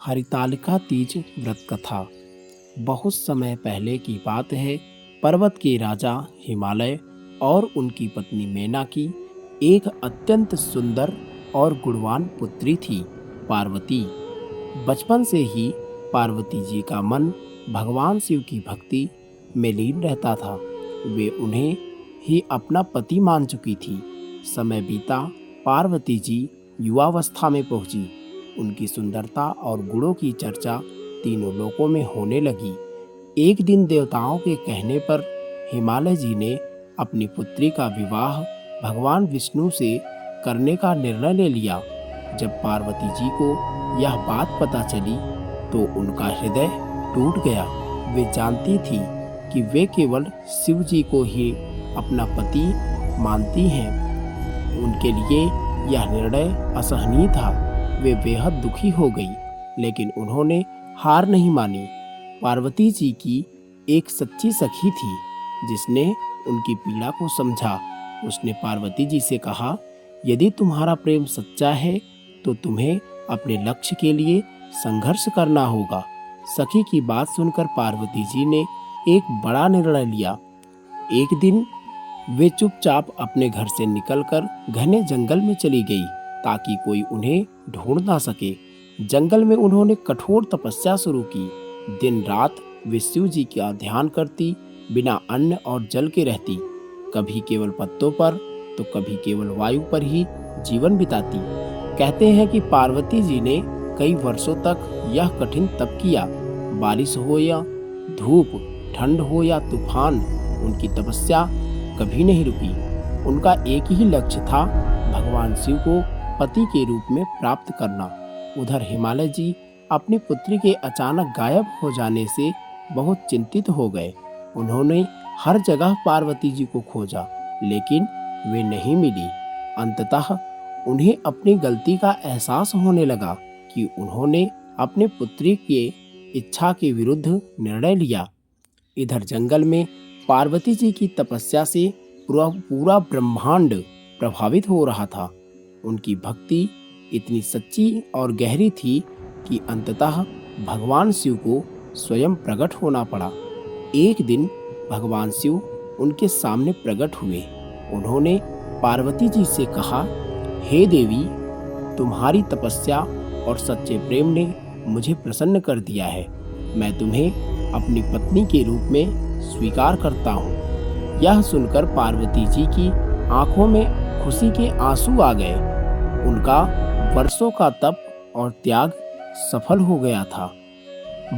हरितालिका तीज व्रत कथा। बहुत समय पहले की बात है। पर्वत के राजा हिमालय और उनकी पत्नी मैना की एक अत्यंत सुंदर और गुणवान पुत्री थी, पार्वती। बचपन से ही पार्वती जी का मन भगवान शिव की भक्ति में लीन रहता था। वे उन्हें ही अपना पति मान चुकी थी। समय बीता, पार्वती जी युवावस्था में पहुंची। उनकी सुंदरता और गुणों की चर्चा तीनों लोकों में होने लगी। एक दिन देवताओं के कहने पर हिमालय जी ने अपनी पुत्री का विवाह भगवान विष्णु से करने का निर्णय ले लिया। जब पार्वती जी को यह बात पता चली तो उनका हृदय टूट गया। वे जानती थी कि वे केवल शिव जी को ही अपना पति मानती हैं। उनके लिए यह निर्णय असहनीय था। वे बेहद दुखी हो गई, लेकिन उन्होंने हार नहीं मानी। पार्वती जी की एक सच्ची सखी थी जिसने उनकी पीड़ा को समझा। उसने पार्वती जी से कहा, यदि तुम्हारा प्रेम सच्चा है तो तुम्हें अपने लक्ष्य के लिए संघर्ष करना होगा। सखी की बात सुनकर पार्वती जी ने एक बड़ा निर्णय लिया। एक दिन वे चुपचाप अपने घर से निकलकर घने जंगल में चली गई ताकि कोई उन्हें ढूंढ ना सके। जंगल में उन्होंने कठोर तपस्या शुरू की। दिन रात वे शिव जी का ध्यान करती, बिना अन्न और जल के रहती। कभी केवल पत्तों पर तो कभी केवल वायु पर ही जीवन बिताती। कहते हैं कि पार्वती जी ने कई वर्षों तक यह कठिन तप किया। बारिश हो या धूप, ठंड हो या तूफान, उनकी तपस्या कभी नहीं रुकी। उनका एक ही लक्ष्य था, भगवान शिव को पति के रूप में प्राप्त करना। उधर हिमालय जी अपनी पुत्री के अचानक गायब हो जाने से बहुत चिंतित हो गए। उन्होंने हर जगह पार्वती जी को खोजा, लेकिन वे नहीं मिली। अंततः उन्हें अपनी गलती का एहसास होने लगा कि उन्होंने अपने पुत्री के इच्छा के विरुद्ध निर्णय लिया। इधर जंगल में पार्वती जी की तपस्या से पूरा ब्रह्मांड प्रभावित हो रहा था। उनकी भक्ति इतनी सच्ची और गहरी थी कि अंततः भगवान शिव को स्वयं प्रकट होना पड़ा। एक दिन भगवान शिव उनके सामने प्रकट हुए। उन्होंने पार्वती जी से कहा, हे देवी, तुम्हारी तपस्या और सच्चे प्रेम ने मुझे प्रसन्न कर दिया है। मैं तुम्हें अपनी पत्नी के रूप में स्वीकार करता हूँ। यह सुनकर पार्वती जी की आंखों में खुशी के आंसू आ गए। उनका वर्षों का तप और त्याग सफल हो गया था।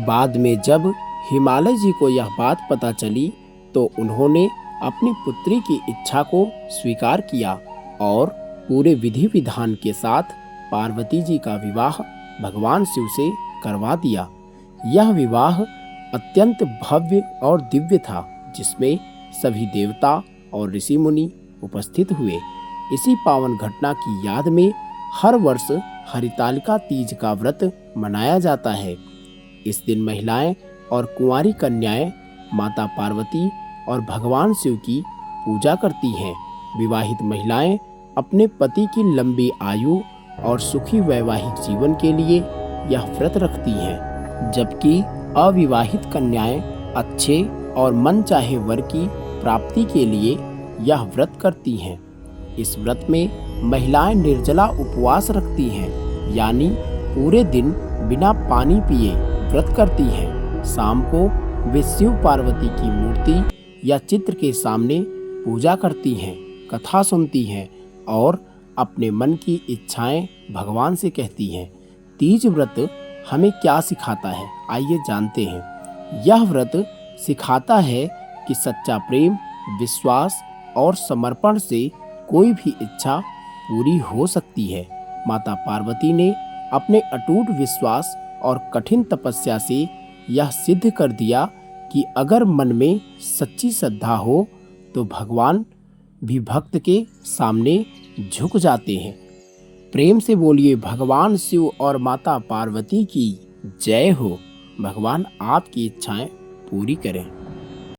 बाद में जब हिमालय जी को यह बात पता चली तो उन्होंने अपनी पुत्री की इच्छा को स्वीकार किया और पूरे विधि विधान के साथ पार्वती जी का विवाह भगवान शिव से करवा दिया। यह विवाह अत्यंत भव्य और दिव्य था, जिसमें सभी देवता और ऋषि मुनि उपस्थित हुए। इसी पावन घटना की याद में हर वर्ष हरितालिका तीज का व्रत मनाया जाता है। इस दिन महिलाएं और कुंवारी कन्याएं माता पार्वती और भगवान शिव की पूजा करती हैं। विवाहित महिलाएं अपने पति की लंबी आयु और सुखी वैवाहिक जीवन के लिए यह व्रत रखती हैं, जबकि अविवाहित कन्याएं अच्छे और मनचाहे वर की प्राप्ति के लिए यह व्रत करती हैं। इस व्रत में महिलाएं निर्जला उपवास रखती हैं, यानी पूरे दिन बिना पानी पिए व्रत करती हैं। शाम को वे शिव पार्वती की मूर्ति या चित्र के सामने पूजा करती हैं, कथा सुनती हैं और अपने मन की इच्छाएं भगवान से कहती हैं। तीज व्रत हमें क्या सिखाता है, आइए जानते हैं। यह व्रत सिखाता है कि सच्चा प्रेम, विश्वास और समर्पण से कोई भी इच्छा पूरी हो सकती है। माता पार्वती ने अपने अटूट विश्वास और कठिन तपस्या से यह सिद्ध कर दिया कि अगर मन में सच्ची श्रद्धा हो तो भगवान भी भक्त के सामने झुक जाते हैं। प्रेम से बोलिए, भगवान शिव और माता पार्वती की जय हो। भगवान आपकी इच्छाएं पूरी करें।